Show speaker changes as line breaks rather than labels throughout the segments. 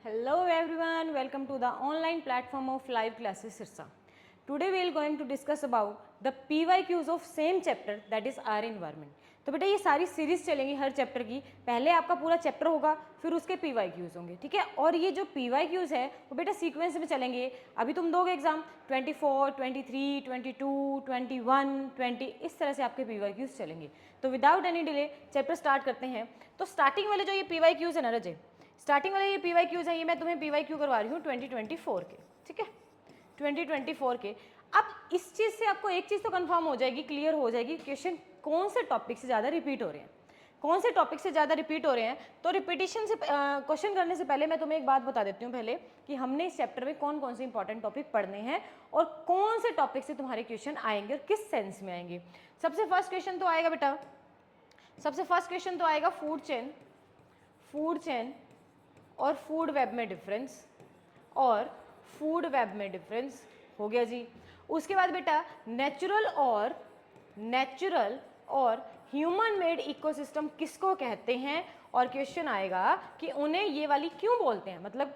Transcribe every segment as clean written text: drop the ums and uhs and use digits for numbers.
Hello everyone, welcome to the online platform of live classes Sirsa. Today we are going to discuss about the PYQs of same chapter, that is our environment. तो बेटा ये सारी series चलेंगी हर chapter की। पहले आपका पूरा chapter होगा, फिर उसके PYQs होंगे, ठीक है। और ये जो PYQs है वो बेटा सीक्वेंस में चलेंगे। अभी तुम दोगे एग्जाम 24, 23, 22, 21, 20, इस तरह से आपके PYQs चलेंगे। तो without any delay chapter start करते हैं। तो स्टार्टिंग वाले जो ये PYQs है ना रजे, स्टार्टिंग वाले ये PYQs हैं, ये मैं तुम्हें PYQ करवा रही हूँ 2024 के, ठीक है, 2024 के। अब इस चीज़ से आपको एक चीज़ तो कंफर्म हो जाएगी, क्लियर हो जाएगी, क्वेश्चन कौन से टॉपिक से ज़्यादा रिपीट हो रहे हैं, कौन से टॉपिक से ज़्यादा रिपीट हो रहे हैं। तो रिपीटिशन से क्वेश्चन करने से पहले मैं तुम्हें एक बात बता देती हूँ पहले कि हमने इस चैप्टर में कौन कौन से इंपॉर्टेंट टॉपिक पढ़ने हैं और कौन से टॉपिक से तुम्हारे क्वेश्चन आएंगे और किस सेंस में आएंगे। सबसे फर्स्ट क्वेश्चन तो आएगा बेटा, सबसे फर्स्ट क्वेश्चन तो आएगा फूड चेन, फूड चेन और फूड वेब में डिफरेंस, और फूड वेब में डिफरेंस हो गया जी। उसके बाद बेटा नेचुरल और ह्यूमन मेड इकोसिस्टम किसको कहते हैं, और क्वेश्चन आएगा कि उन्हें ये वाली क्यों बोलते हैं, मतलब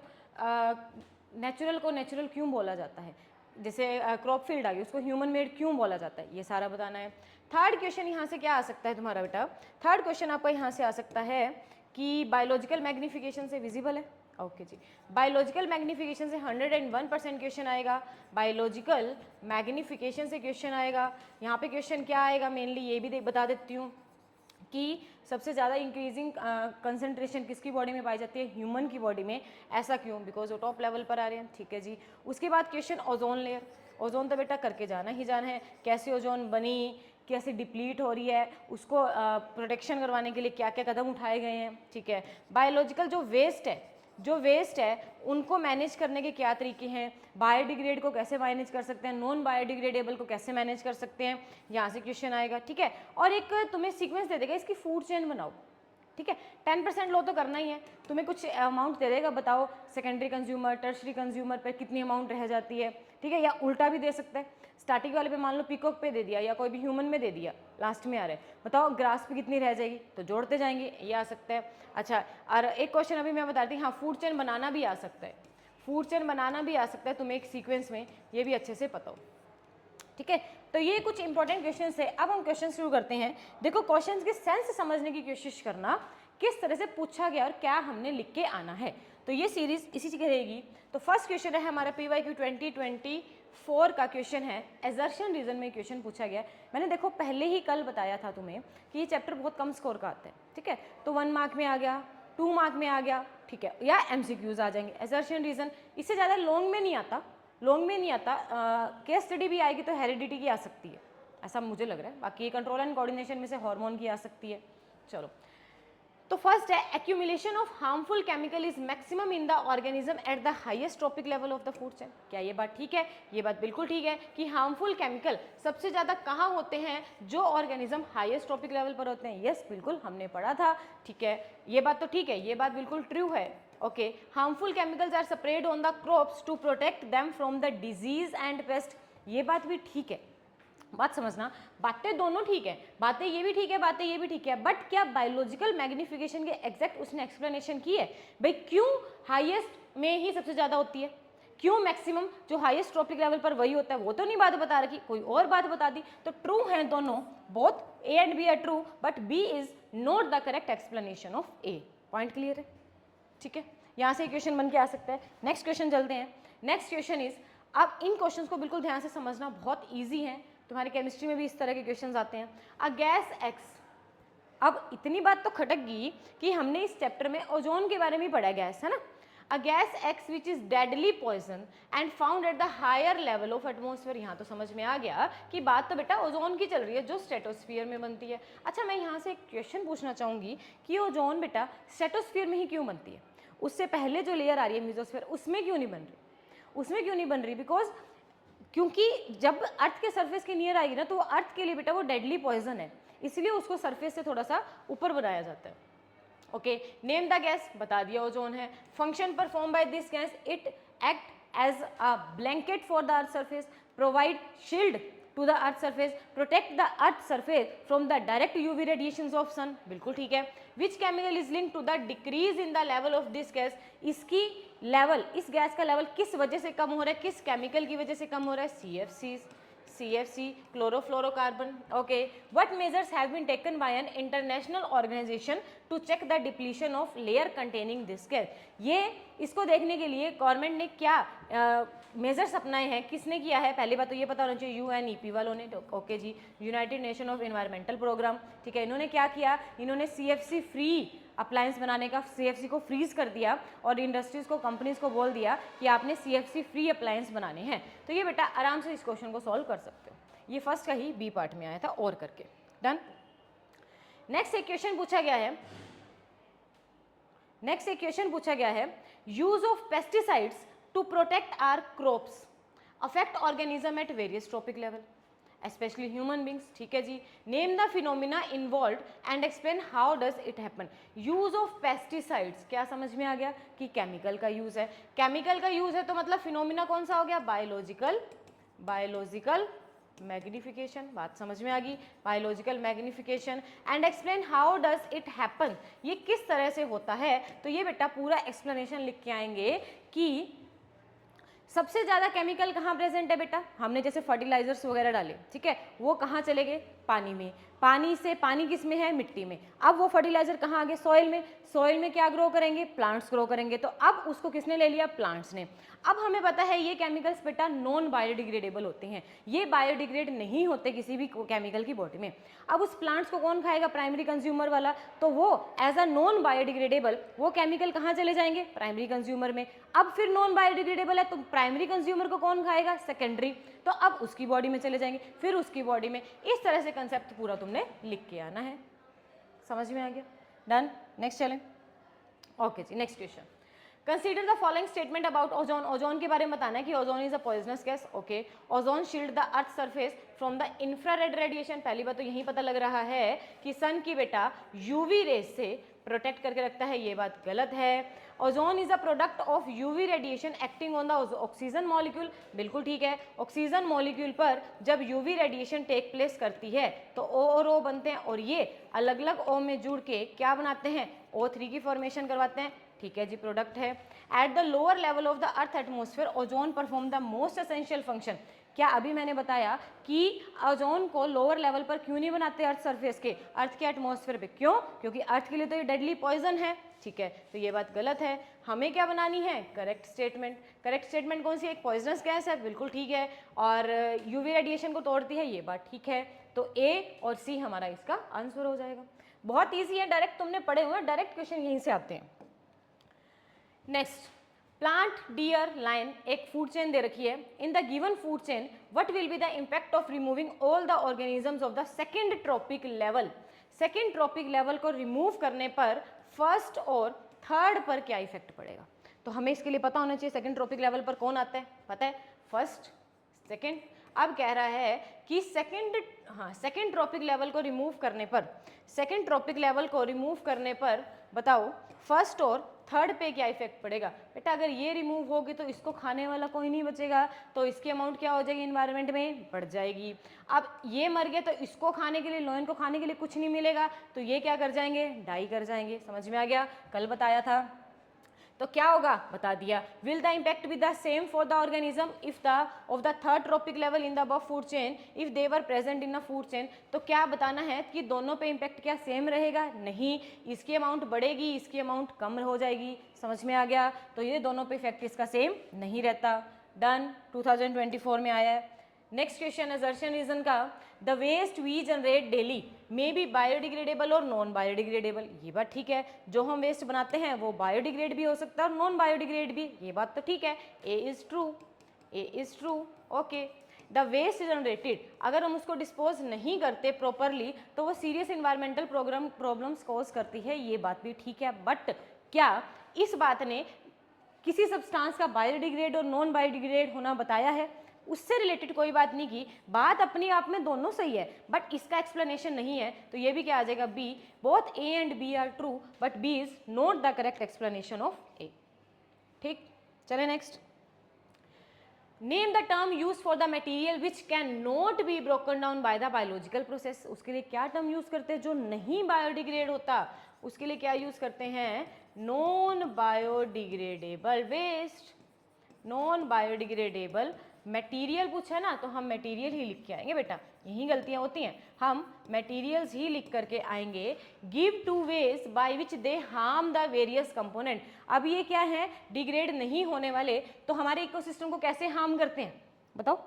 नेचुरल को नेचुरल क्यों बोला जाता है, जैसे क्रॉप फील्ड आ गई उसको ह्यूमन मेड क्यों बोला जाता है, ये सारा बताना है। थर्ड क्वेश्चन यहाँ से क्या आ सकता है तुम्हारा बेटा, थर्ड क्वेश्चन आपका यहाँ से आ सकता है कि बायोलॉजिकल मैग्निफिकेशन से विजिबल है। ओके जी, बायोलॉजिकल मैग्निफिकेशन से 101% क्वेश्चन आएगा, बायोलॉजिकल मैग्निफिकेशन से क्वेश्चन आएगा। यहाँ पे क्वेश्चन क्या आएगा मेनली ये भी बता देती हूँ कि सबसे ज़्यादा इंक्रीजिंग कंसंट्रेशन किसकी बॉडी में पाई जाती है, ह्यूमन की बॉडी में। ऐसा क्यों, बिकॉज वो टॉप लेवल पर आ रहे हैं, ठीक है जी। उसके बाद क्वेश्चन ओजोन लेयर, ओजोन तो बेटा करके जाना ही जाना है, कैसे ओजोन बनी, कैसे डिप्लीट हो रही है, उसको प्रोटेक्शन करवाने के लिए क्या क्या कदम उठाए गए हैं, ठीक है। बायोलॉजिकल जो वेस्ट है उनको मैनेज करने के क्या तरीके हैं, बायोडिग्रेड को कैसे मैनेज कर सकते हैं, नॉन बायोडिग्रेडेबल को कैसे मैनेज कर सकते हैं, यहाँ से क्वेश्चन आएगा, ठीक है। और एक तुम्हें सीक्वेंस दे देगा, इसकी फूड चेन बनाओ, ठीक है। 10% लो तो करना ही है, तुम्हें कुछ अमाउंट दे देगा, बताओ सेकेंडरी कंज्यूमर टर्शरी कंज्यूमर पे कितनी अमाउंट रह जाती है, ठीक है। या उल्टा भी दे सकता है, स्टार्टिंग वाले पे मान लो पीकॉक पे दे दिया या कोई भी ह्यूमन में दे दिया, लास्ट में आ रहा है, बताओ ग्रास पे कितनी रह जाएगी, तो जोड़ते जाएंगे, ये आ सकता है। अच्छा, और एक क्वेश्चन अभी मैं बताती हूँ, हाँ फूड चेन बनाना भी आ सकता है, फूड चेन बनाना भी आ सकता है तुम्हें एक सीक्वेंस में, ये भी अच्छे से पता हो, ठीक है। तो ये कुछ इंपॉर्टेंट क्वेश्चंस है। अब हम क्वेश्चन शुरू करते हैं। देखो क्वेश्चंस के सेंस समझने की कोशिश करना, किस तरह से पूछा गया और क्या हमने लिख के आना है, तो ये सीरीज इसी की रहेगी। तो फर्स्ट क्वेश्चन है हमारा PYQ 2024 का क्वेश्चन है, एजर्शन रीजन में क्वेश्चन पूछा गया। मैंने देखो पहले ही कल बताया था तुम्हें कि ये चैप्टर बहुत कम स्कोर का आता है, ठीक है। तो 1 मार्क में आ गया, 2 मार्क में आ गया, ठीक है, या MCQs आ जाएंगे। एजर्शन रीजन इससे ज़्यादा लॉन्ग में नहीं आता, लॉन्ग में नहीं आता। केस स्टडी भी आएगी तो हेरिडिटी की आ सकती है, ऐसा मुझे लग रहा है। बाकी कंट्रोल एंड कोऑर्डिनेशन में से हार्मोन की आ सकती है। चलो, तो फर्स्ट है accumulation of harmful chemical is maximum in the organism at the highest tropic level of the food chain. क्या ये बात ठीक है? ये बात बिल्कुल ठीक है कि हार्मफुल केमिकल सबसे ज़्यादा कहाँ होते हैं, जो ऑर्गेनिज्म हाईएस्ट ट्रॉपिक लेवल पर होते हैं। यस, बिल्कुल हमने पढ़ा था, ठीक है, ये बात तो ठीक है, ये बात बिल्कुल ट्रू है। Okay, harmful chemicals are spread on the crops to protect them from the disease and pest. ये बात भी ठीक है, बात समझना, बातें दोनों ठीक है, बातें ये भी ठीक है, बातें ये भी ठीक है, बट क्या बायोलॉजिकल मैग्निफिकेशन के एग्जैक्ट उसने एक्सप्लेनेशन की है भाई, क्यों हाईएस्ट में ही सबसे ज़्यादा होती है, क्यों मैक्सिमम जो हाईएस्ट ट्रॉपिक लेवल पर वही होता है, वो तो नहीं बात बता रखी, कोई और बात बता दी। तो ट्रू है दोनों, both A and B are true, but B is not the correct explanation of A. Point clear है, ठीक है। यहाँ से क्वेश्चन बन के आ सकता है। नेक्स्ट क्वेश्चन चलते हैं। नेक्स्ट क्वेश्चन इज, अब इन क्वेश्चंस को बिल्कुल ध्यान से समझना, बहुत ईजी है, तुम्हारी केमिस्ट्री में भी इस तरह के क्वेश्चंस आते हैं। अ गैस एक्स, अब इतनी बात तो खटक गई कि हमने इस चैप्टर में ओजोन के बारे में पढ़ा, गैस है ना। A gas X which is deadly poison and found at the higher level of atmosphere. यहाँ तो समझ में आ गया कि बात तो बेटा ओजोन की चल रही है जो स्ट्रेटोस्फीयर में बनती है। अच्छा, मैं यहाँ से एक क्वेश्चन पूछना चाहूँगी कि ओजोन बेटा स्ट्रेटोस्फीयर में ही क्यों बनती है, उससे पहले जो लेयर आ रही है मेसोस्फीयर, उसमें क्यों नहीं बन रही, उसमें क्यों नहीं बन रही? बिकॉज क्योंकि जब अर्थ के सरफेस के नियर आएगी ना, तो अर्थ के लिए बेटा वो डेडली पॉइजन है, इसलिए उसको सरफेस से थोड़ा सा ऊपर बनाया जाता है। ओके, नेम द गैस, बता दिया ओजोन है। Function perform by this gas, it act as a blanket for the earth surface, provide shield to the earth surface, protect the earth surface from the direct UV radiations of sun, बिल्कुल ठीक है। Which chemical is link to the decrease in the level of this gas, इसकी level, इस gas का level किस वजह से कम हो रहा है, किस केमिकल की वजह से कम हो रहा है, CFC, chlorofluorocarbon. Okay, what measures have been taken by an international organization to check the depletion of layer containing this gas? ये इसको देखने के लिए गवर्नमेंट ने क्या मेजर्स अपनाए हैं, किसने किया है, पहली बात तो ये पता होना चाहिए, UNEP वालों ने, ओके जी, United Nation of environmental programme, ठीक है। इन्होंने क्या किया, इन्होंने CFC फ्री अप्लायंस बनाने का, CFC को फ्रीज कर दिया और इंडस्ट्रीज को, कंपनीज को बोल दिया कि आपने CFC फ्री अप्लायंस बनाने हैं। तो ये बेटा आराम से इस क्वेश्चन को सॉल्व कर सकते हो, ये फर्स्ट का ही बी पार्ट में आया था और करके। डन। नेक्स्ट एक क्वेश्चन पूछा गया है, नेक्स्ट एक क्वेश्चन पूछा गया है, use of pesticides to protect our crops affect organism at various trophic level especially human beings, ठीक है जी। Name the phenomena involved and explain how does it happen. Use of pesticides, क्या समझ में आ गया कि केमिकल का यूज है, केमिकल का यूज है तो मतलब फिनोमिना कौन सा हो गया, बायोलॉजिकल मैग्निफिकेशन, बात समझ में आ गई, biological magnification. And explain how does it happen, ये किस तरह से होता है, तो ये बेटा पूरा एक्सप्लेनेशन लिख के आएंगे कि सबसे ज़्यादा केमिकल कहाँ प्रेजेंट है बेटा, हमने जैसे फर्टिलाइजर्स वगैरह डाले, ठीक है, वो कहाँ चले गए, पानी में, पानी से, पानी किस में है, मिट्टी में। अब वो फर्टिलाइजर कहाँ आ गए, सॉइल में, सॉइल में क्या ग्रो करेंगे, प्लांट्स ग्रो करेंगे, तो अब उसको किसने ले लिया, प्लांट्स ने। अब हमें पता है ये केमिकल्स बेटा नॉन बायोडिग्रेडेबल होते हैं, ये बायोडिग्रेड नहीं होते किसी भी केमिकल की बॉडी में। अब उस प्लांट्स को कौन खाएगा, प्राइमरी कंज्यूमर वाला, तो वो एज अ नॉन बायोडिग्रेडेबल वो केमिकल कहाँ चले जाएंगे, प्राइमरी कंज्यूमर में। अब फिर नॉन बायोडिग्रेडेबल है तो प्राइमरी कंज्यूमर को कौन खाएगा, सेकेंडरी, तो अब उसकी बॉडी में चले जाएंगे, फिर उसकी बॉडी में। इस तरह से कंसेप्ट पूरा तुमने लिख के आना है, समझ में आ गया। डन। नेक्स्ट चलें। ओके जी, next question. Consider the following statement about ozone, ozone के बारे में बताना है कि ozone is a poisonous gas. Okay, ozone shield the earth surface from the infrared radiation, पहली बात तो यही पता लग रहा है कि सन की बेटा यूवी रेज से प्रोटेक्ट करके रखता है, ये बात गलत है। Ozone is a product of UV radiation acting on the oxygen molecule, बिल्कुल ठीक है। ऑक्सीजन मॉलिक्यूल पर जब यूवी रेडिएशन टेक प्लेस करती है तो O और O बनते हैं और ये अलग अलग O में जुड़ के क्या बनाते हैं, O3 की फॉर्मेशन करवाते हैं, ठीक है जी, प्रोडक्ट है। At the lower level of the earth atmosphere ozone perform the most essential function, क्या अभी मैंने बताया कि ओजोन को लोअर लेवल पर क्यों नहीं बनाते अर्थ सरफेस के, अर्थ के एटमॉस्फेयर पे, क्यों, क्योंकि अर्थ के लिए तो ये डेडली पॉइजन है, ठीक है, तो ये बात गलत है। हमें क्या बनानी है, करेक्ट स्टेटमेंट। करेक्ट स्टेटमेंट कौन सी, एक पॉइजनस गैस है, बिल्कुल ठीक है, और यूवी रेडिएशन को तोड़ती है, ये बात ठीक है, तो ए और सी हमारा इसका आंसर हो जाएगा। बहुत ईजी है, डायरेक्ट तुमने पढ़े हुए हैं, डायरेक्ट क्वेश्चन यहीं से आते हैं। नेक्स्ट, प्लांट, डियर, लाइन, एक फूड चेन दे रखी है। In the given food chain what will be the impact of removing all the organisms of the second trophic level, second trophic level को remove करने पर फर्स्ट और third पर क्या effect पड़ेगा। तो हमें इसके लिए पता होना चाहिए सेकेंड ट्रॉपिक लेवल पर कौन आता है, पता है, फर्स्ट, सेकेंड। अब कह रहा है कि सेकेंड ट्रॉपिक लेवल को रिमूव करने पर, सेकेंड ट्रॉपिक लेवल को रिमूव करने पर बताओ फर्स्ट और थर्ड पे क्या इफेक्ट पड़ेगा। बेटा अगर ये रिमूव होगी तो इसको खाने वाला कोई नहीं बचेगा, तो इसकी अमाउंट क्या हो जाएगी, इन्वायरमेंट में बढ़ जाएगी। अब ये मर गया तो इसको खाने के लिए, लोयन को खाने के लिए कुछ नहीं मिलेगा, तो ये क्या कर जाएंगे, डाई कर जाएंगे। समझ में आ गया, कल बताया था। तो क्या होगा, बता दिया। Will the impact be the same for the organism if the of the third trophic level in the above food chain if they were present in a food chain. तो क्या बताना है कि दोनों पे इम्पैक्ट क्या सेम रहेगा, नहीं, इसकी अमाउंट बढ़ेगी, इसकी अमाउंट कम हो जाएगी। समझ में आ गया, तो ये दोनों पे इफेक्ट इसका सेम नहीं रहता। डन, 2024 में आया है। नेक्स्ट क्वेश्चन असर्शन रीजन का, the waste we generate daily may be biodegradable और नॉन बायोडिग्रेडेबल, ये बात ठीक है। जो हम वेस्ट बनाते हैं वो बायोडिग्रेड भी हो सकता है और नॉन बायोडिग्रेड भी, ये बात तो ठीक है, A is true, A is true. Okay, the waste generated, अगर हम उसको डिस्पोज नहीं करते प्रॉपरली तो वो सीरियस इन्वायरमेंटल प्रॉब्लम्स कॉज करती है, ये बात भी ठीक है। बट क्या इस बात ने किसी सब्सटेंस का बायोडिग्रेड और नॉन बायोडिग्रेड होना बताया है, उससे रिलेटेड कोई बात नहीं की। बात अपने आप में दोनों सही है बट इसका एक्सप्लेनेशन नहीं है, तो ये भी क्या आ जाएगा, B. Both A and B are true but B is not the correct explanation of A. ठीक, चले next. Name the term use for the material which can not be broken down by the biological process. उसके लिए क्या term use करते हैं जो नहीं biodegrade होता, उसके लिए क्या यूज करते हैं, non biodegradable waste. Non biodegradable material पूछा है ना, तो हम मटेरियल ही लिख के आएंगे बेटा, यही गलतियां होती हैं, हम मटेरियल्स ही लिख करके आएंगे। Give two ways by which they harm the various component. अब ये क्या है, डिग्रेड नहीं होने वाले, तो हमारे इकोसिस्टम को कैसे हार्म करते हैं, बताओ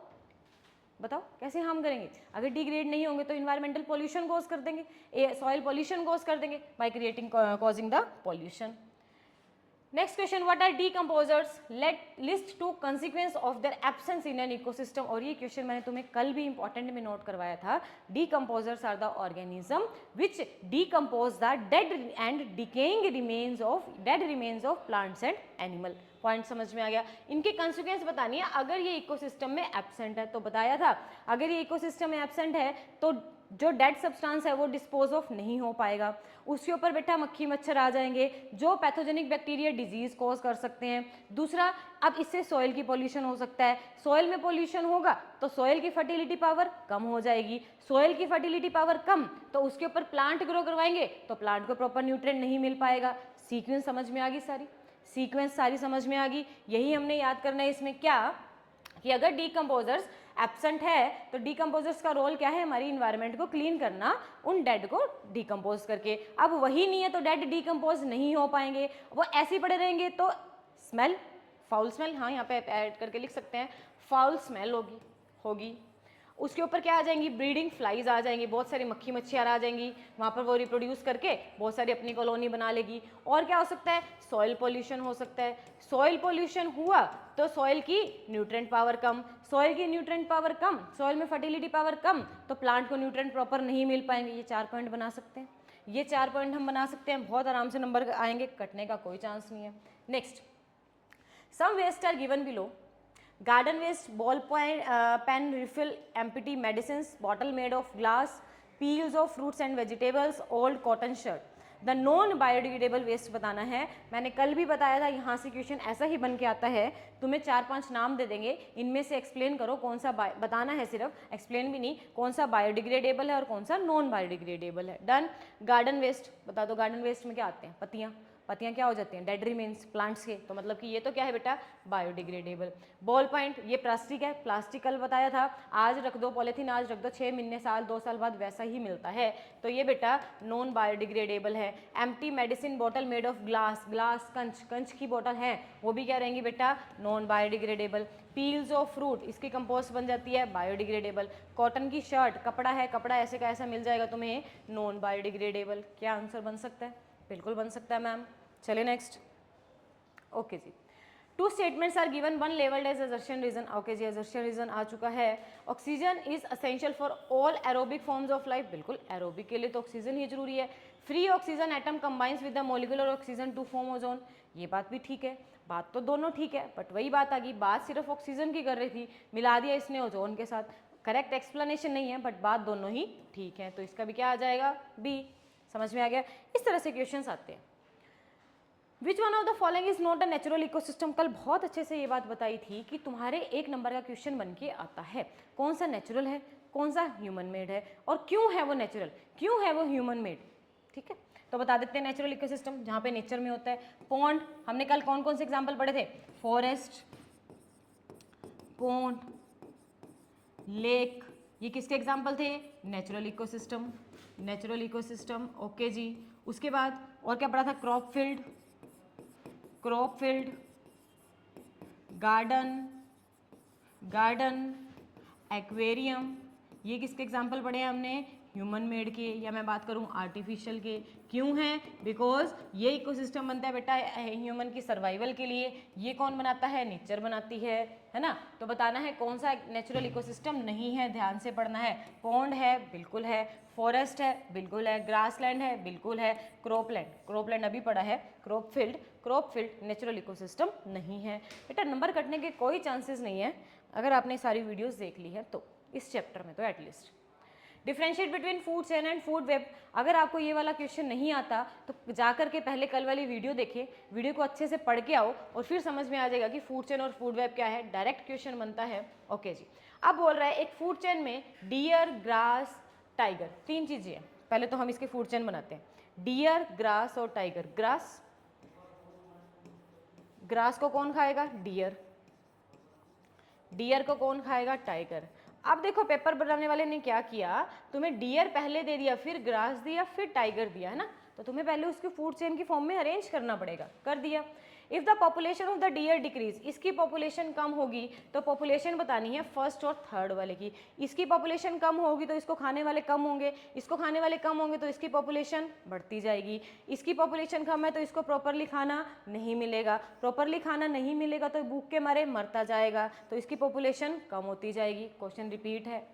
बताओ कैसे हार्म करेंगे। अगर डिग्रेड नहीं होंगे तो इन्वायरमेंटल पॉल्यूशन कॉज कर देंगे, सॉइल पॉल्यूशन कॉज कर देंगे by creating causing the pollution. Next question, what are decomposers, let list two consequence of their absence in an ecosystem. और ये क्वेश्चन मैंने तुम्हें कल भी इंपॉर्टेंट में नोट करवाया था। Decomposers are the organism which decompose the dead and decaying remains of plants and animal. Point समझ में आ गया। इनके कंसिक्वेंस बतानी है अगर ये इकोसिस्टम में एब्सेंट है, तो बताया था अगर ये इकोसिस्टम में एब्सेंट है तो जो डेड सब्सटेंस है वो डिस्पोज ऑफ नहीं हो पाएगा, उसके ऊपर बेटा मक्खी मच्छर आ जाएंगे जो पैथोजेनिक बैक्टीरिया डिजीज कॉज कर सकते हैं। दूसरा, अब इससे सॉइल की पॉल्यूशन हो सकता है, सॉइल में पॉल्यूशन होगा तो सॉइल की फर्टिलिटी पावर कम हो जाएगी, सॉइल की फर्टिलिटी पावर कम तो उसके ऊपर प्लांट ग्रो करवाएंगे तो प्लांट को प्रॉपर न्यूट्रिएंट नहीं मिल पाएगा। सीक्वेंस समझ में आ गई, सारी सीक्वेंस सारी समझ में आ गई। यही हमने याद करना है इसमें क्या, कि अगर डीकम्पोजर्स एब्सेंट है तो डीकम्पोजर्स का रोल क्या है, हमारी इन्वायरमेंट को क्लीन करना उन डेड को डीकम्पोज करके। अब वही नहीं है तो डेड डीकम्पोज नहीं हो पाएंगे, वो ऐसे ही पड़े रहेंगे तो स्मेल, फाउल स्मेल, हाँ यहाँ पे ऐड करके लिख सकते हैं, फाउल स्मेल होगी। उसके ऊपर क्या आ जाएंगी, ब्रीडिंग फ्लाइज आ जाएंगी, बहुत सारी मक्खी मच्छियाँ आ जाएंगी, वहाँ पर वो रिप्रोड्यूस करके बहुत सारी अपनी कॉलोनी बना लेगी। और क्या हो सकता है, सॉइल पोल्यूशन हो सकता है। सॉइल पोल्यूशन हुआ तो सॉइल की न्यूट्रिएंट पावर कम, सॉइल की न्यूट्रिएंट पावर कम, सॉइल में फर्टिलिटी पावर कम तो प्लांट को न्यूट्रिएंट प्रॉपर नहीं मिल पाएंगे। ये 4 पॉइंट बना सकते हैं, ये 4 पॉइंट हम बना सकते हैं, बहुत आराम से नंबर आएंगे, कटने का कोई चांस नहीं है। Next, some waste are given below, garden waste, ball pen refill, empty medicines, bottle made of glass, peels of fruits and vegetables, old cotton shirt. The non biodegradable waste बताना है। मैंने कल भी बताया था, यहाँ से क्वेश्चन ऐसा ही बन के आता है, तुम्हें 4-5 नाम दे देंगे, इनमें से एक्सप्लेन करो कौन सा बताना है, सिर्फ एक्सप्लेन भी नहीं, कौन सा बायोडिग्रेडेबल है और कौन सा नॉन बायोडिग्रेडेबल है। डन। गार्डन वेस्ट बता दो, गार्डन वेस्ट में क्या आते हैं, पत्तियाँ, पत्तियाँ क्या हो जाती हैं, डेड रिमेन्स प्लांट्स के, तो मतलब कि ये तो क्या है बेटा, बायोडिग्रेडेबल। बॉल पॉइंट, ये प्लास्टिक है, प्लास्टिक कल बताया था, आज रख दो पॉलीथीन, आज रख दो 6 महीने साल 2 साल बाद वैसा ही मिलता है, तो ये बेटा नॉन बायोडिग्रेडेबल है। Empty medicine bottle made of glass, glass कंच की बॉटल है, वो भी क्या रहेंगी बेटा, non biodegradable. Peels of fruit, इसकी कंपोस्ट बन जाती है, बायोडिग्रेडेबल। कॉटन की शर्ट, कपड़ा है, कपड़ा ऐसे का ऐसा मिल जाएगा तुम्हें, नॉन बायोडिग्रेडेबल। क्या आंसर बन सकता है, बिल्कुल बन सकता है मैम। चलिए नेक्स्ट। ओके जी, 2 statements are given, 1 labelled as assertion reason. Okay जी, असर्शन रीजन आ चुका है। Oxygen is essential for all aerobic forms of life, बिल्कुल एरोबिक के लिए तो ऑक्सीजन ही जरूरी है। Free oxygen atom combines with the molecular oxygen to form ozone, ये बात भी ठीक है, बात तो दोनों ठीक है, बट वही बात आ गई, बात सिर्फ ऑक्सीजन की कर रही थी, मिला दिया इसने ओजोन के साथ। करेक्ट एक्सप्लेनेशन नहीं है, बट बात दोनों ही ठीक है, तो इसका भी क्या आ जाएगा, बी। समझ में आ गया। इस तरह से क्वेश्चंस आते हैं। Which one of the following is not a natural ecosystem, कल बहुत अच्छे से ये बात बताई थी कि तुम्हारे 1 नंबर का क्वेश्चन बन के आता है, कौन सा नेचुरल है, कौन सा ह्यूमन मेड है, और क्यों है वो नेचुरल, क्यों है वो ह्यूमन मेड। ठीक है, तो बता देते हैं नेचुरल इकोसिस्टम जहाँ पे नेचर में होता है। पॉन्ड, हमने कल कौन कौन से एग्जाम्पल पढ़े थे, फॉरेस्ट, पॉन्ड, लेक, ये किसके एग्जाम्पल थे, natural ecosystem, natural ecosystem. Okay जी, उसके बाद और क्या पढ़ा था, crop field, crop field, garden, garden, aquarium, ये किसके एग्जाम्पल पढ़े हैं हमने, ह्यूमन मेड के, या मैं बात करूं आर्टिफिशियल के। क्यों है, बिकॉज ये इकोसिस्टम बनता है बेटा ह्यूमन की सर्वाइवल के लिए, ये कौन बनाता है, नेचर बनाती है ना। तो बताना है कौन सा नेचुरल इकोसिस्टम नहीं है, ध्यान से पढ़ना है। पॉन्ड है, बिल्कुल है, फॉरेस्ट है, बिल्कुल है, ग्रासलैंड है, बिल्कुल है, क्रॉपलैंड, क्रॉपलैंड अभी पढ़ा है, क्रॉप फील्ड नेचुरल इकोसिस्टम नहीं है। बेटा नंबर कटने के कोई चांसेस नहीं है अगर आपने सारी वीडियोस देख ली है तो, इस चैप्टर में तो at least. Differentiate between food chain and food web. अगर आपको ये वाला क्वेश्चन नहीं आता तो जा करके पहले कल वाली वीडियो देखिए, वीडियो को अच्छे से पढ़ के आओ और फिर समझ में आ जाएगा कि फूड चेन और फूड वेब क्या है, डायरेक्ट क्वेश्चन बनता है। ओके जी, अब बोल रहा है एक फूड चेन में डियर, ग्रास, टाइगर, 3 चीजें हैं। पहले तो हम इसके फूड चेन बनाते हैं, डियर, ग्रास और टाइगर। ग्रास, ग्रास को कौन खाएगा, डियर, डियर को कौन खाएगा, टाइगर। अब देखो पेपर बनाने वाले ने क्या किया, तुम्हें डियर पहले दे दिया, फिर ग्रास दिया, फिर टाइगर दिया, है ना, तो तुम्हें पहले उसके फूड चेन की फॉर्म में अरेंज करना पड़ेगा, कर दिया। If the population of the deer decrease, इसकी पॉपुलेशन कम होगी तो पॉपुलेशन बतानी है फर्स्ट और थर्ड वाले की। इसकी पॉपुलेशन कम होगी तो इसको खाने वाले कम होंगे, इसको खाने वाले कम होंगे तो इसकी पॉपुलेशन बढ़ती जाएगी। इसकी पॉपुलेशन कम है तो इसको प्रॉपरली खाना नहीं मिलेगा, प्रॉपरली खाना नहीं मिलेगा तो भूख के मारे मरता जाएगा, तो इसकी पॉपुलेशन कम होती जाएगी। क्वेश्चन रिपीट है,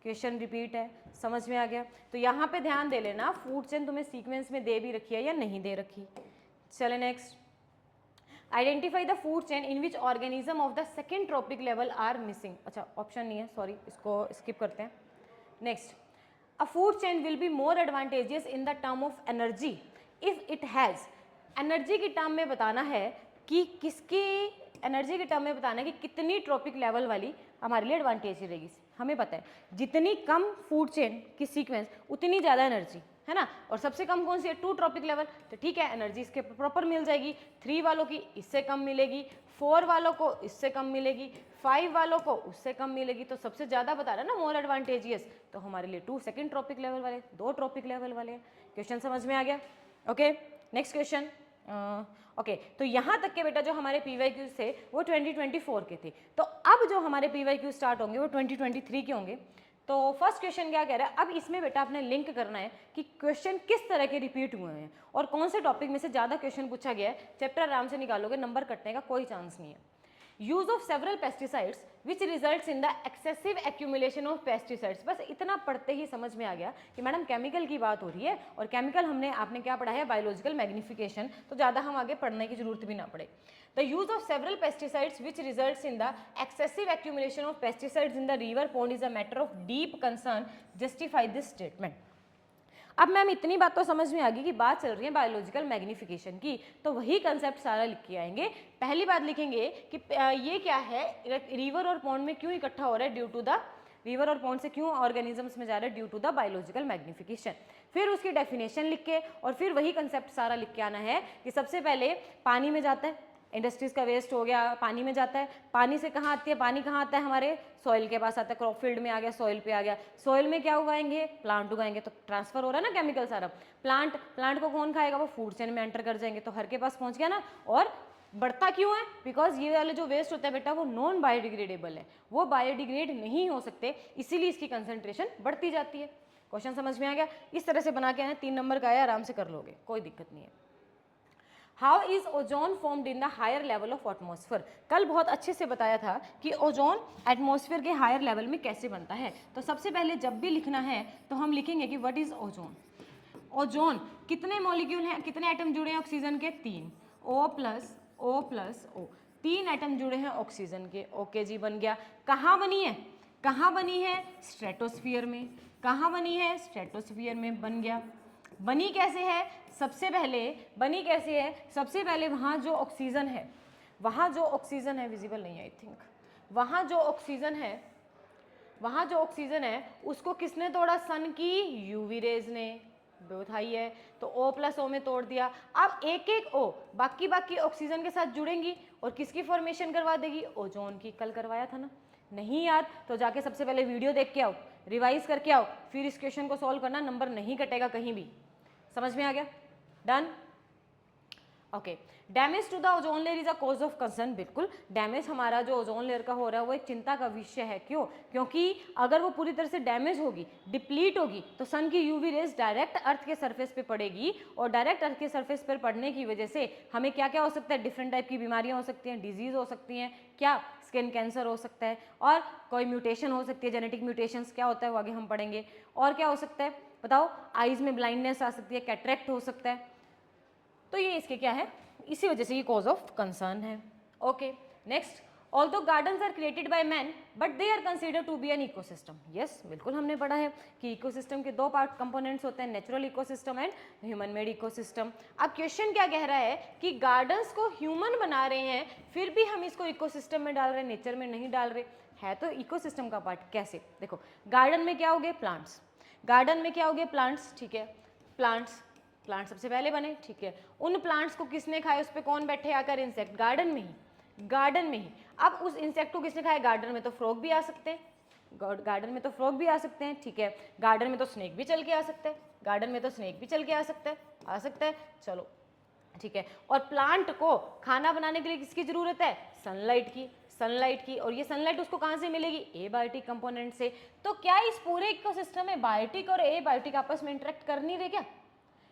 क्वेश्चन रिपीट है, समझ में आ गया। तो यहाँ पे ध्यान दे लेना, फूड चेन तुम्हें सीक्वेंस में दे भी रखी है या नहीं दे रखी। चले next, identify the food chain in which organism of the second trophic level are missing. अच्छा ऑप्शन नहीं है, सॉरी, इसको स्किप करते हैं। Next, a food chain will be more advantageous in the term of energy if it has, energy की term में बताना है कि किसकी, एनर्जी के टर्म में बताना है कि कितनी ट्रॉपिक लेवल वाली हमारे लिए एडवांटेज रहेगी। हमें पता है जितनी कम फूड चेन की सीक्वेंस उतनी ज़्यादा एनर्जी, है ना, और सबसे कम कौन सी है, 2 ट्रॉपिक लेवल, तो ठीक है एनर्जी इसके प्रॉपर मिल जाएगी। 3 वालों की इससे कम मिलेगी, 4 वालों को इससे कम मिलेगी, 5 वालों को उससे कम मिलेगी, तो सबसे ज़्यादा बता रहा है ना मोर एडवांटेजियस, तो हमारे लिए 2 सेकेंड ट्रॉपिक लेवल वाले, 2 ट्रॉपिक लेवल वाले। क्वेश्चन समझ में आ गया। Okay next question. ओके तो यहाँ तक के बेटा जो हमारे PYQ थे वो 2024 के थे, तो अब जो हमारे PYQ स्टार्ट होंगे वो 2023 के होंगे। तो फर्स्ट क्वेश्चन क्या कह रहा है, अब इसमें बेटा आपने लिंक करना है कि क्वेश्चन किस तरह के रिपीट हुए हैं और कौन से टॉपिक में से ज़्यादा क्वेश्चन पूछा गया है। चैप्टर आराम से निकालोगे, नंबर कटने का कोई चांस नहीं है। Use of several pesticides which results in the excessive accumulation of pesticides, बस इतना पढ़ते ही समझ में आ गया कि मैडम केमिकल की बात हो रही है, और केमिकल आपने क्या पढ़ा है, बायोलॉजिकल मैग्निफिकेशन, तो ज़्यादा हम आगे पढ़ने की जरूरत भी ना पड़े। The use of several pesticides which results in the excessive accumulation of pesticides in the river pond is a matter of deep concern, justify this statement. अब मैम इतनी बात तो समझ में आ गई कि बात चल रही है बायोलॉजिकल मैग्निफिकेशन की, तो वही कंसेप्ट सारा लिख के आएंगे। पहली बात लिखेंगे कि ये क्या है, रिवर और पॉन्ड में क्यों इकट्ठा हो रहा है, ड्यू टू द, रिवर और पॉन्ड से क्यों ऑर्गेनिजम्स में जा रहा है, due to the biological magnification. फिर उसकी डेफिनेशन लिख के और फिर वही कंसेप्ट सारा लिख के आना है कि सबसे पहले पानी में जाता है, इंडस्ट्रीज का वेस्ट हो गया, पानी में जाता है, पानी से कहाँ आती है, पानी कहाँ आता है, हमारे सॉइल के पास आता है, क्रॉप फील्ड में आ गया, सॉइल पे आ गया, सॉइल में क्या उगाएंगे, प्लांट उगाएंगे, तो ट्रांसफर हो रहा है ना केमिकल सारा, प्लांट को कौन खाएगा, वो फूड चेन में एंटर कर जाएंगे, तो हर के पास पहुंच गया ना। और बढ़ता क्यों है, बिकॉज ये वाले जो वेस्ट होता है बेटा वो नॉन बायोडिग्रेडेबल है, वो बायोडिग्रेड नहीं हो सकते, इसीलिए इसकी कंसंट्रेशन बढ़ती जाती है। क्वेश्चन समझ में आ गया, इस तरह से बना के आना, 3 नंबर का आया, आराम से कर लोगे, कोई दिक्कत नहीं है। How is ozone formed in the higher level of atmosphere, कल बहुत अच्छे से बताया था कि ओजोन एटमॉस्फेयर के हायर लेवल में कैसे बनता है। तो सबसे पहले जब भी लिखना है तो हम लिखेंगे कि व्हाट इज ओजोन। ओजोन कितने मॉलिक्यूल हैं, कितने एटम जुड़े हैं ऑक्सीजन के, 3, O plus O plus O, 3 atom जुड़े हैं ऑक्सीजन के। ओके जी, बन गया। कहाँ बनी है, कहाँ बनी है, स्ट्रेटोस्फीयर में, कहाँ बनी है, स्ट्रेटोस्फीयर में, बन गया। बनी कैसे है, सबसे पहले बनी कैसे है, सबसे पहले वहाँ जो ऑक्सीजन है, वहाँ जो ऑक्सीजन है, विजिबल नहीं है आई थिंक, वहाँ जो ऑक्सीजन है, वहाँ जो ऑक्सीजन है उसको किसने तोड़ा, सन की यूवी रेज ने, बोथाई है, तो O प्लस O में तोड़ दिया। अब एक एक O बाकी ऑक्सीजन के साथ जुड़ेंगी और किसकी फॉर्मेशन करवा देगी, ओजोन की। कल करवाया था ना, नहीं याद तो जाके सबसे पहले वीडियो देख के आओ, रिवाइज करके आओ, फिर इस क्वेश्चन को सॉल्व करना, नंबर नहीं कटेगा कहीं भी। समझ में आ गया, done. Okay, damage to the ozone layer is a cause of concern, बिल्कुल डैमेज हमारा जो ओजोन लेयर का हो रहा है वो एक चिंता का विषय है। क्यों, क्योंकि अगर वो पूरी तरह से डैमेज होगी, डिप्लीट होगी, तो सन की यूवी रेज डायरेक्ट अर्थ के सरफेस पे पड़ेगी, और डायरेक्ट अर्थ के सरफेस पर पड़ने की वजह से हमें क्या क्या हो सकता है, डिफरेंट टाइप की बीमारियां हो सकती हैं, डिजीज हो सकती हैं, क्या स्किन कैंसर हो सकता है, और कोई म्यूटेशन हो सकती है, जेनेटिक म्यूटेशंस क्या होता है वो आगे हम पढ़ेंगे। और क्या हो सकता है बताओ, आईज में ब्लाइंडनेस आ सकती है, कैटरेक्ट हो सकता है, तो ये इसके क्या है, इसी वजह से ये कॉज ऑफ कंसर्न है। Okay next, although gardens are created by man but they are consider to be an ecosystem. Yes, बिल्कुल हमने पढ़ा है कि इकोसिस्टम के दो पार्ट कंपोनेंट्स होते हैं, natural ecosystem and human made ecosystem. अब क्वेश्चन क्या कह रहा है कि गार्डन्स को ह्यूमन बना रहे हैं, फिर भी हम इसको इकोसिस्टम में डाल रहे हैं, नेचर में नहीं डाल रहे, है तो इकोसिस्टम का पार्ट। कैसे? देखो, गार्डन में क्या हो गए? प्लांट्स। गार्डन में क्या हो गए? प्लांट्स, ठीक है, प्लांट्स सबसे पहले बने, ठीक है। उन प्लांट्स को किसने खाया? उस पर कौन बैठे आकर? इंसेक्ट। गार्डन में ही, गार्डन में ही। अब उस इंसेक्ट को किसने खाया? गार्डन में तो फ्रॉग भी आ सकते हैं, गार्डन में तो फ्रॉग भी आ सकते हैं, ठीक है। गार्डन में तो स्नेक भी चल के आ सकता है, गार्डन में तो स्नेक भी चल के आ सकता है, चलो, ठीक है। और प्लांट को खाना बनाने के लिए किसकी जरूरत है? सनलाइट की, सनलाइट की। और ये सनलाइट उसको कहाँ से मिलेगी? एबायोटिक कंपोनेंट से। तो क्या इस पूरे इकोसिस्टम में बायोटिक और एबायोटिक आपस में इंटरेक्ट कर नहीं रहे क्या?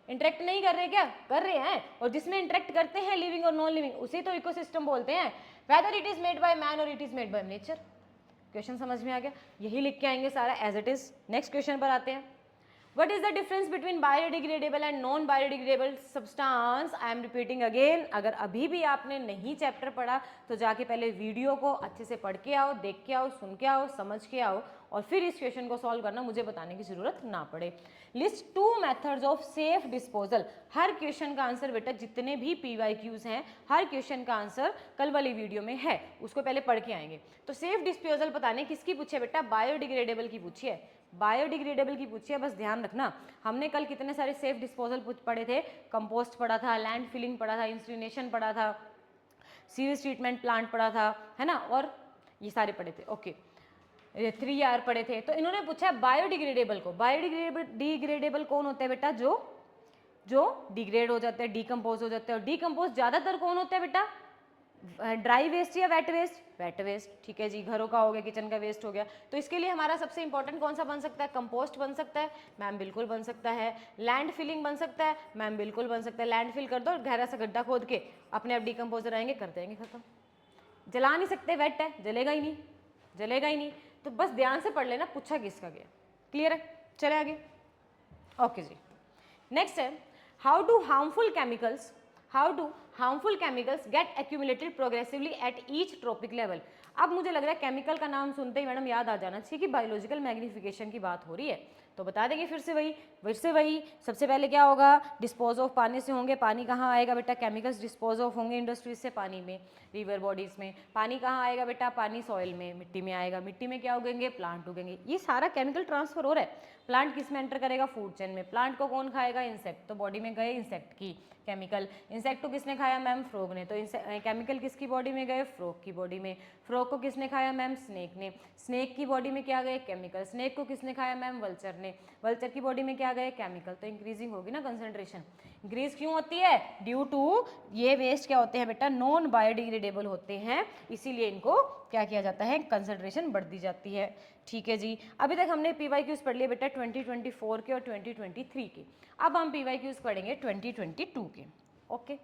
इंटरेक्ट नहीं कर रहे क्या? कर रहे हैं। और जिसमें इंटरेक्ट करते हैं लिविंग और नॉन लिविंग, उसे तो इकोसिस्टम बोलते हैं, whether it is made by man और it is made by nature. Question समझ में आ गया? यही लिख के आएंगे सारा as it is. Next question पर आते हैं। What is the difference between biodegradable and non biodegradable substance? I am repeating again. अगर अभी भी आपने नहीं चैप्टर पढ़ा तो जाके पहले वीडियो को अच्छे से पढ़ के आओ, देख के आओ, सुन के आओ, समझ के आओ, और फिर इस क्वेश्चन को सॉल्व करना, मुझे बताने की जरूरत ना पड़े। List 2 methods of safe disposal. Her question का आंसर बेटा, जितने भी PYQs हैं, हर क्वेश्चन का आंसर कल वाली वीडियो में है, उसको पहले पढ़ के आएंगे। तो सेफ डिस्पोजल बताने किसकी पूछी है बेटा? बायोडिग्रेडेबल की पूछी है, बायोडिग्रेडेबल की पूछी है। बस ध्यान रखना, हमने कल कितने सारे सेफ डिस्पोजल पढ़े थे? कंपोस्ट पढ़ा था, लैंड फिलिंग पढ़ा था, इंसिनेशन पढ़ा था, सीवेज ट्रीटमेंट प्लांट पढ़ा था, है ना, और ये सारे पढ़े थे। ओके, 3R पढ़े थे। तो इन्होंने पूछा है बायोडिग्रेडेबल को। बायोडिग्रेडेबल कौन होता है बेटा? जो डिग्रेड हो जाते हैं, डिकम्पोज हो जाते हैं। और डिकम्पोज ज्यादातर कौन होता है बेटा? ड्राई वेस्ट या वेट वेस्ट? वेट वेस्ट, ठीक है जी। घरों का हो गया, किचन का वेस्ट हो गया। तो इसके लिए हमारा सबसे इंपॉर्टेंट कौन सा बन सकता है? कंपोस्ट बन सकता है, मैम बिल्कुल बन सकता है। लैंड फिलिंग बन सकता है, मैम बिल्कुल बन सकता है। लैंड फिल कर दो, गहरा सा गड्ढा खोद के अपने आप डिकम्पोजर आएंगे, कर देंगे, खत्म। जला नहीं सकते, वेट है, जलेगा ही नहीं, जलेगा ही नहीं। तो बस ध्यान से पढ़ लेना पूछा किसका गया। क्लियर है? चले आगे। ओके जी, नेक्स्ट है how do harmful chemicals get accumulated progressively at each trophic level. अब मुझे लग रहा है केमिकल का नाम सुनते ही मैडम याद आ जाना चाहिए कि बायोलॉजिकल मैग्निफिकेशन की बात हो रही है, तो बता देंगे फिर से वही। सबसे पहले क्या होगा? डिस्पोज ऑफ पानी से होंगे। पानी कहाँ आएगा बेटा? केमिकल्स डिस्पोज ऑफ होंगे इंडस्ट्रीज से पानी में, रिवर बॉडीज में। पानी कहाँ आएगा बेटा? पानी सॉइल में, मिट्टी में आएगा। मिट्टी में क्या उगेंगे? प्लांट उगेंगे। ये सारा केमिकल ट्रांसफर हो रहा है। प्लांट किस में एंटर करेगा? फूड चेन में। प्लांट को कौन खाएगा? इंसेक्ट। तो बॉडी में गए इंसेक्ट की केमिकल। इंसेक्ट को किसने खाया? मैम फ्रॉग ने। तो केमिकल किसकी बॉडी में गए? फ्रॉग की बॉडी में। फ्रॉग को किसने खाया? मैम स्नेक ने। स्नेक की बॉडी में क्या गए? केमिकल। स्नेक को किसने खाया? मैम वल्चर ने। वल्चर की बॉडी में क्या गए? केमिकल। तो इंक्रीजिंग होगी ना कंसंट्रेशन। इंक्रीज क्यों होती है? ड्यू टू ये वेस्ट क्या होते हैं बेटा? नॉन बायोडिग्रेडेबल होते हैं, इसीलिए इनको क्या किया जाता है? कंसंट्रेशन बढ़ दी जाती है। ठीक है जी। अभी तक हमने PYQs पढ़ लिए बेटा 2024 के और 2023 के। अब हम PYQs पढ़ेंगे 2022 के। ओके,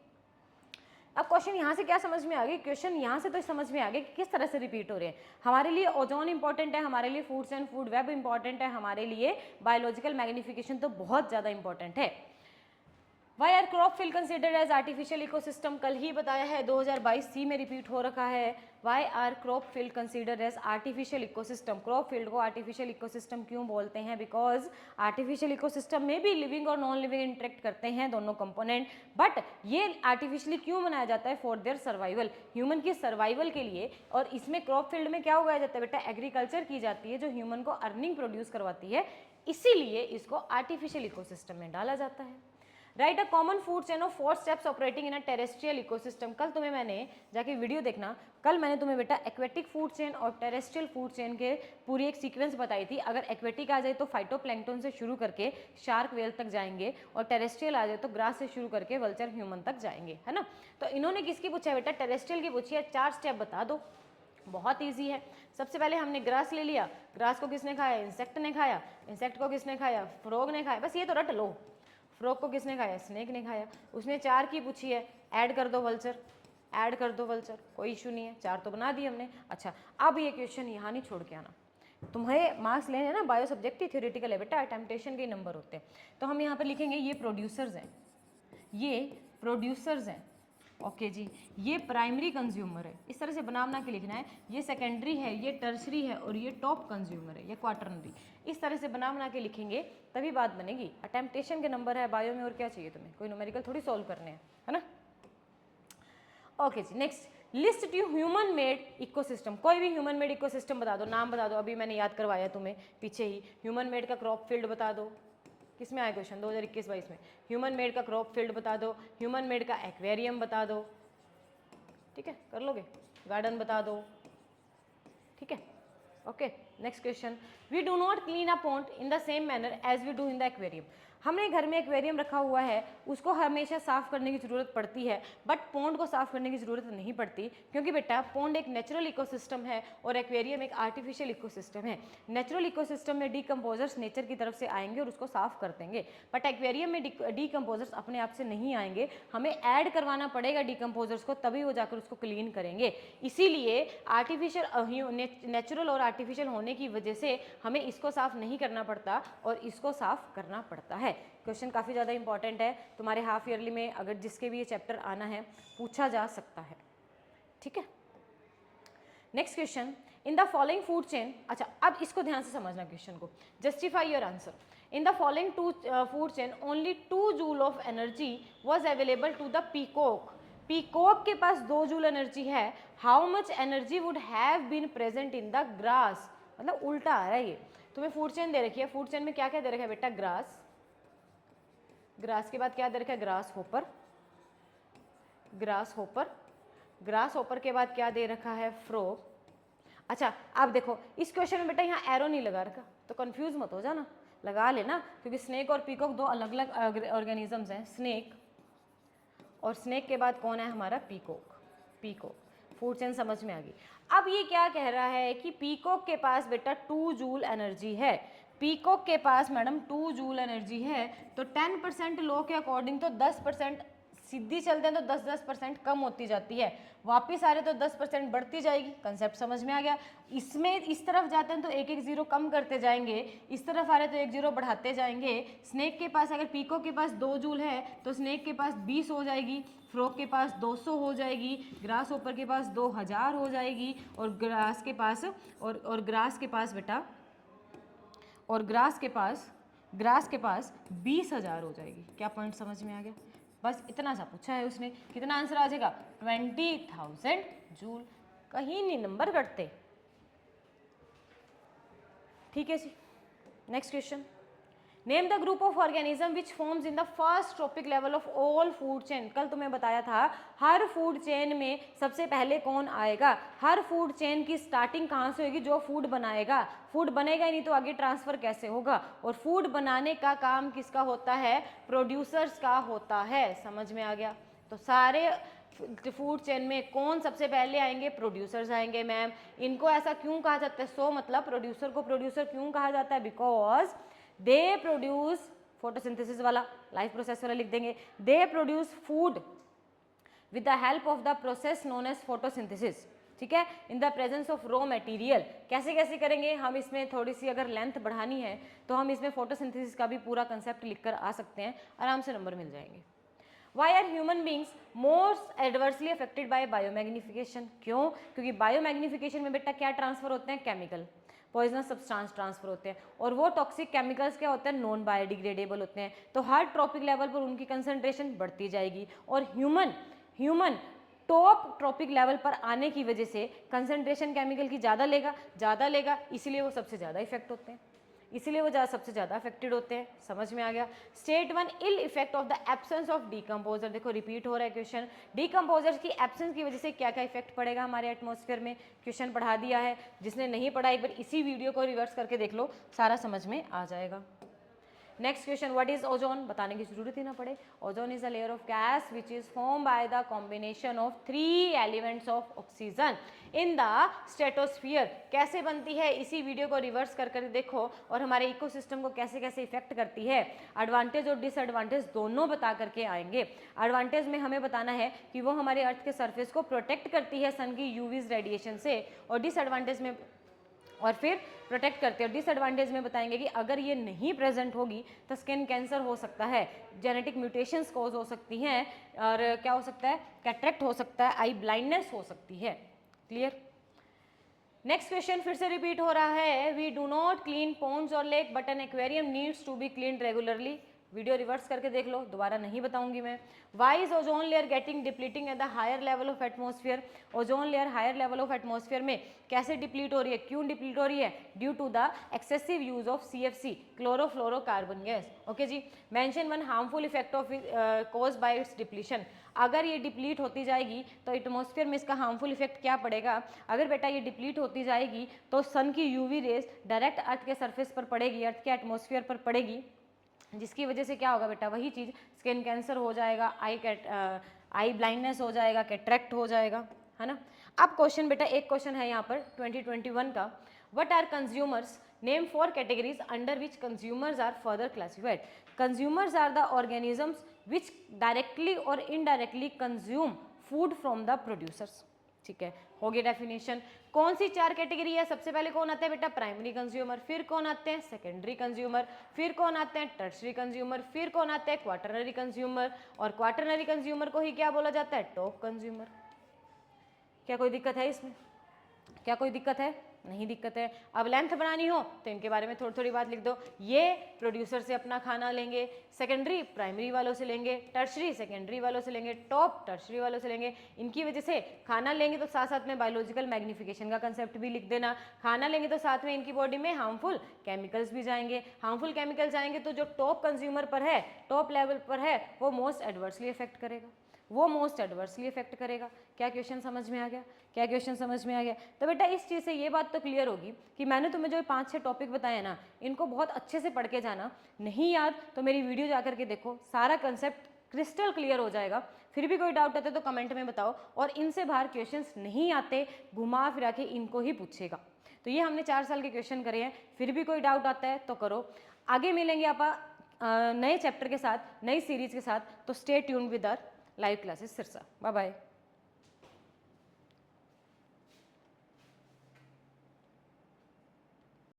अब क्वेश्चन यहाँ से क्या समझ में आ गई? क्वेश्चन यहाँ से तो समझ में आ गया कि किस तरह से रिपीट हो रहे हैं। हमारे लिए ओजोन इंपॉर्टेंट है, हमारे लिए foods and food web important है, हमारे लिए बायोलॉजिकल मैग्निफिकेशन तो बहुत ज़्यादा इंपॉर्टेंट है। Why are crop field considered as artificial ecosystem? कल ही बताया है, 2022C में रिपीट हो रखा है। Why are crop field considered as artificial ecosystem? Crop field को आर्टिफिशियल इकोसिस्टम क्यों बोलते हैं? बिकॉज आर्टिफिशियल इकोसिस्टम में भी लिविंग और नॉन लिविंग इंटरेक्ट करते हैं दोनों कंपोनेंट, बट ये आर्टिफिशियली क्यों बनाया जाता है? फॉर देयर सर्वाइवल, ह्यूमन की सर्वाइवल के लिए। और इसमें क्रॉप फील्ड में क्या उगाया जाता है बेटा? एग्रीकल्चर की जाती है जो ह्यूमन को अर्निंग प्रोड्यूस करवाती है, इसीलिए इसको आर्टिफिशियल इकोसिस्टम में डाला जाता है। Right a common food chain of 4 steps operating in a terrestrial ecosystem. कल तुम्हें मैंने जाके वीडियो देखना, कल मैंने तुम्हें बेटा एक्वेटिक फूड चेन और टेरेस्ट्रियल फूड चेन के पूरी एक सीक्वेंस बताई थी। अगर एक्वेटिक आ जाए तो फाइटोप्लैंक्टन से शुरू करके शार्क वेल तक जाएंगे, और टेरेस्ट्रियल आ जाए तो ग्रास से शुरू करके वल्चर ह्यूमन तक जाएंगे, है ना। तो इन्होंने किसकी पूछा है बेटा? टेरेस्ट्रियल की पूछी है। 4 स्टेप बता दो, बहुत ईजी है। सबसे पहले हमने ग्रास ले लिया। ग्रास को किसने खाया? इंसेक्ट ने खाया। इंसेक्ट को किसने खाया? फ्रॉग ने खाया। बस ये तो रट लो। फ्रॉग को किसने खाया? स्नेक ने खाया। उसने 4 की पूछी है, ऐड कर दो वल्चर, ऐड कर दो वल्चर, कोई इशू नहीं है, 4 तो बना दिए हमने। अच्छा, अब ये क्वेश्चन यहाँ नहीं छोड़ के आना, तुम्हें मार्क्स लेने ना, बायो सब्जेक्ट ही थ्योरेटिकल है बेटा, टेम्पटेशन के नंबर होते हैं। तो हम यहाँ पर लिखेंगे ये प्रोड्यूसर्स हैं, ये प्रोड्यूसर्स हैं, ओके जी, ये प्राइमरी कंज्यूमर है, इस तरह से बना बना के लिखना है। ये सेकेंडरी है, ये टर्शरी है और ये टॉप कंज्यूमर है, ये क्वार्टरनरी। इस तरह से बना बना के लिखेंगे तभी बात बनेगी। अटेम्पटेशन के नंबर है बायो में, और क्या चाहिए तुम्हें, कोई न्यूमेरिकल थोड़ी सॉल्व करने हैं, है ना। ओके जी, next list two human made ecosystem. कोई भी ह्यूमन मेड इकोसिस्टम बता दो, नाम बता दो, अभी मैंने याद करवाया तुम्हें पीछे ही। ह्यूमन मेड का क्रॉप फील्ड बता दो, किस में आया क्वेश्चन 2021-22 में। ह्यूमन मेड का क्रॉप फील्ड बता दो, ह्यूमन मेड का एक्वेरियम बता दो, ठीक है, कर लोगे। गार्डन बता दो, ठीक है। Okay, next question, we do not clean a pond in the same manner as we do in the aquarium. हमने घर में एक्वेरियम रखा हुआ है, उसको हमेशा साफ करने की ज़रूरत पड़ती है, बट पॉन्ड को साफ करने की ज़रूरत नहीं पड़ती, क्योंकि बेटा पॉन्ड एक नेचुरल इकोसिस्टम है और एक्वेरियम एक आर्टिफिशियल इकोसिस्टम है। नेचुरल इकोसिस्टम में डीकम्पोजर्स नेचर की तरफ से आएंगे और उसको साफ कर देंगे, बट एक्वेरियम में डीकम्पोजर्स अपने आप से नहीं आएंगे, हमें ऐड करवाना पड़ेगा डीकम्पोजर्स को, तभी वो जाकर उसको क्लीन करेंगे। इसीलिए आर्टिफिशियल नेचुरल और आर्टिफिशियल होने की वजह से हमें इसको साफ नहीं करना पड़ता और इसको साफ करना पड़ता है। क्वेश्चन काफ़ी ज़्यादा इंपॉर्टेंट है, तुम्हारे हाफ ईयरली में अगर जिसके भी ये चैप्टर आना है पूछा जा सकता है, ठीक है। Next question, in the following food chain. अच्छा, अब इसको ध्यान से समझना क्वेश्चन को, justify your answer. In the following food chain only 2 joule of energy was available to the peacock. Peacock के पास 2 जूल एनर्जी है, how much energy would have been present in the grass. मतलब उल्टा आ रहा है ये, तुम्हें फूड चेन दे रखी है, फूड चेन में क्या क्या दे रखा है बेटा, ग्रास, ग्रास के बाद क्या दे रखा है, grass hopper, grass hopper, grass hopper के बाद क्या दे रखा है, फ्रॉग। अच्छा, आप देखो इस क्वेश्चन में बेटा यहाँ एरो नहीं लगा रखा, तो कंफ्यूज मत हो जाना, लगा लेना, क्योंकि स्नेक और पीकॉक 2 अलग अलग ऑर्गेनिजम्स हैं। स्नेक और स्नेक के बाद कौन है हमारा, पीकॉक। पीकॉक, फूड चेन समझ में आ गई। अब ये क्या कह रहा है कि पीकॉक के पास बेटा 2 जूल एनर्जी है, पीकॉक के पास मैडम 2 जूल एनर्जी है, तो 10% लॉ के अकॉर्डिंग तो 10% सीधी चलते हैं तो 10-10% कम होती जाती है, वापिस आ रहे तो 10% बढ़ती जाएगी। कंसेप्ट समझ में आ गया। इसमें इस तरफ जाते हैं तो एक एक जीरो कम करते जाएंगे, इस तरफ आ रहे तो एक जीरो बढ़ाते जाएंगे। स्नेक के पास, अगर पीकॉक के पास 2 जूल है तो स्नेक के पास 20 हो जाएगी, फ्रॉग के पास 200 हो जाएगी, ग्रास होपर के पास 2000 हो जाएगी, और ग्रास के पास और ग्रास के पास बेटा, और ग्रास के पास 20,000 हो जाएगी। क्या पॉइंट समझ में आ गया? बस इतना सा पूछा है उसने, कितना आंसर आ जाएगा, 20,000 जूल। कहीं नहीं नंबर कटते, ठीक है जी। Next question, name the group of organism which forms in the first trophic level of all food chain. कल तुम्हें बताया था हर फूड चेन में सबसे पहले कौन आएगा, हर फूड चेन की स्टार्टिंग कहाँ से होगी, जो फूड बनाएगा। फूड बनेगा ही नहीं तो आगे ट्रांसफर कैसे होगा, और फूड बनाने का काम किसका होता है, प्रोड्यूसर्स का होता है। समझ में आ गया? तो सारे फूड चेन में कौन सबसे पहले आएंगे, प्रोड्यूसर्स आएंगे मैम। इनको ऐसा क्यों कहा जाता है, सो मतलब प्रोड्यूसर को प्रोड्यूसर क्यों कहा जाता है, बिकॉज दे प्रोड्यूस, फोटोसिंथेसिस वाला लाइफ प्रोसेस वाला लिख देंगे, they produce food with the help of the process known as photosynthesis, ठीक है, in the presence of raw material. कैसे कैसे करेंगे हम, इसमें थोड़ी सी अगर लेंथ बढ़ानी है तो हम इसमें फोटोसिंथेसिस का भी पूरा कंसेप्ट लिखकर आ सकते हैं, आराम से नंबर मिल जाएंगे। Why are human beings most adversely affected by biomagnification? क्यों? क्योंकि बायोमैग्निफिकेशन में बेटा क्या ट्रांसफर होते हैं, केमिकल, पॉइजनस सब्सटेंस ट्रांसफर होते हैं, और वो टॉक्सिक केमिकल्स क्या होते हैं, नॉन बायोडिग्रेडेबल होते हैं। तो हर ट्रॉपिक लेवल पर उनकी कंसंट्रेशन बढ़ती जाएगी, और ह्यूमन टॉप ट्रॉपिक लेवल पर आने की वजह से कंसंट्रेशन केमिकल की ज़्यादा लेगा, इसीलिए वो सबसे ज़्यादा इफेक्ट होते हैं, इसीलिए वो सबसे ज़्यादा अफेक्टेड होते हैं। समझ में आ गया? State 1 ill effect of the absence of decomposer. देखो रिपीट हो रहा है क्वेश्चन, डीकम्पोजर्स की एब्सेंस की वजह से क्या क्या इफेक्ट पड़ेगा हमारे एटमॉस्फेयर में। क्वेश्चन पढ़ा दिया है, जिसने नहीं पढ़ा एक बार इसी वीडियो को रिवर्स करके देख लो, सारा समझ में आ जाएगा। Next question, what is ozone, बताने की जरूरत ही ना पड़े। Ozone is a layer of gas which is form by the combination of 3 elements of oxygen in the stratosphere. कैसे बनती है, इसी वीडियो को रिवर्स कर कर देखो, और हमारे इकोसिस्टम को कैसे कैसे इफेक्ट करती है। एडवांटेज और डिसएडवांटेज दोनों बता करके आएंगे। एडवांटेज में हमें बताना है कि वो हमारे अर्थ के सरफेस को प्रोटेक्ट करती है सन की यूवीज रेडिएशन से, और डिसएडवांटेज में और फिर प्रोटेक्ट करते हैं। और डिसएडवांटेज में बताएंगे कि अगर ये नहीं प्रेजेंट होगी तो स्किन कैंसर हो सकता है, जेनेटिक म्यूटेशंस कॉज हो सकती हैं, और क्या हो सकता है, कैटरेक्ट हो सकता है, आई ब्लाइंडनेस हो सकती है। क्लियर। नेक्स्ट क्वेश्चन फिर से रिपीट हो रहा है, we do not clean ponds और lake but an aquarium needs to be clean regularly. Video reverse करके देख लो, दोबारा नहीं बताऊंगी मैं। Why is ozone layer getting depleting at the higher level of atmosphere. Ozone layer higher level of atmosphere में कैसे डिप्लीट हो रही है, क्यों डिप्लीट हो रही है, due to the excessive use of CFC, chlorofluorocarbon gas. Okay जी। Mention one harmful effect of cause by its depletion. अगर ये डिप्लीट होती जाएगी तो एटमॉस्फेयर में इसका हार्मफुल इफेक्ट क्या पड़ेगा। अगर बेटा ये डिप्लीट होती जाएगी तो सन की यूवी रेज डायरेक्ट अर्थ के सरफेस पर पड़ेगी, अर्थ के एटमॉस्फेयर पर पड़ेगी, जिसकी वजह से क्या होगा बेटा, वही चीज़ स्किन कैंसर हो जाएगा, आई ब्लाइंडनेस हो जाएगा, कैटरेक्ट हो जाएगा, है ना। अब क्वेश्चन बेटा, एक क्वेश्चन है यहाँ पर 2021 का, what are consumers, name 4 categories under which consumers are further classified. Consumers are the organisms which directly or indirectly consume food from the producers. ठीक है, हो गई डेफिनेशन। कौन सी 4 कैटेगरी है, सबसे पहले कौन आते हैं बेटा, प्राइमरी कंज्यूमर, फिर कौन आते हैं, सेकेंडरी कंज्यूमर, फिर कौन आते हैं, टर्शरी कंज्यूमर, फिर कौन आते हैं, क्वाटरनरी कंज्यूमर, और क्वाटरनरी कंज्यूमर को ही क्या बोला जाता है, टॉप कंज्यूमर। क्या कोई दिक्कत है इसमें, क्या कोई दिक्कत है, नहीं दिक्कत है। अब लेंथ बनानी हो तो इनके बारे में थोड़ी थोड़ी बात लिख दो। ये प्रोड्यूसर से अपना खाना लेंगे, सेकेंडरी प्राइमरी वालों से लेंगे, टर्शरी सेकेंडरी वालों से लेंगे, टॉप टर्शरी वालों से लेंगे। इनकी वजह से खाना लेंगे तो साथ साथ में बायोलॉजिकल मैग्निफिकेशन का कंसेप्ट भी लिख देना। खाना लेंगे तो साथ में इनकी बॉडी में हार्मफुल केमिकल्स भी जाएंगे, हार्मफुल केमिकल जाएंगे तो जो टॉप कंज्यूमर पर है, टॉप लेवल पर है, वो मोस्ट एडवर्सली इफेक्ट करेगा, वो मोस्ट एडवर्सली इफेक्ट करेगा। क्या क्वेश्चन समझ में आ गया, क्या क्वेश्चन समझ में आ गया। तो बेटा इस चीज़ से ये बात तो क्लियर होगी कि मैंने तुम्हें जो 5-6 टॉपिक बताए ना, इनको बहुत अच्छे से पढ़ के जाना। नहीं याद तो मेरी वीडियो जा करके देखो, सारा कंसेप्ट क्रिस्टल क्लियर हो जाएगा। फिर भी कोई डाउट आते तो कमेंट में बताओ, और इनसे बाहर क्वेश्चंस नहीं आते, घुमा फिरा के इनको ही पूछेगा। तो ये हमने 4 साल के क्वेश्चन करे हैं। फिर भी कोई डाउट आता है तो करो। आगे मिलेंगे आप नए चैप्टर के साथ, नई सीरीज के साथ। तो stay tuned with our live classes Sirsa. Bye bye.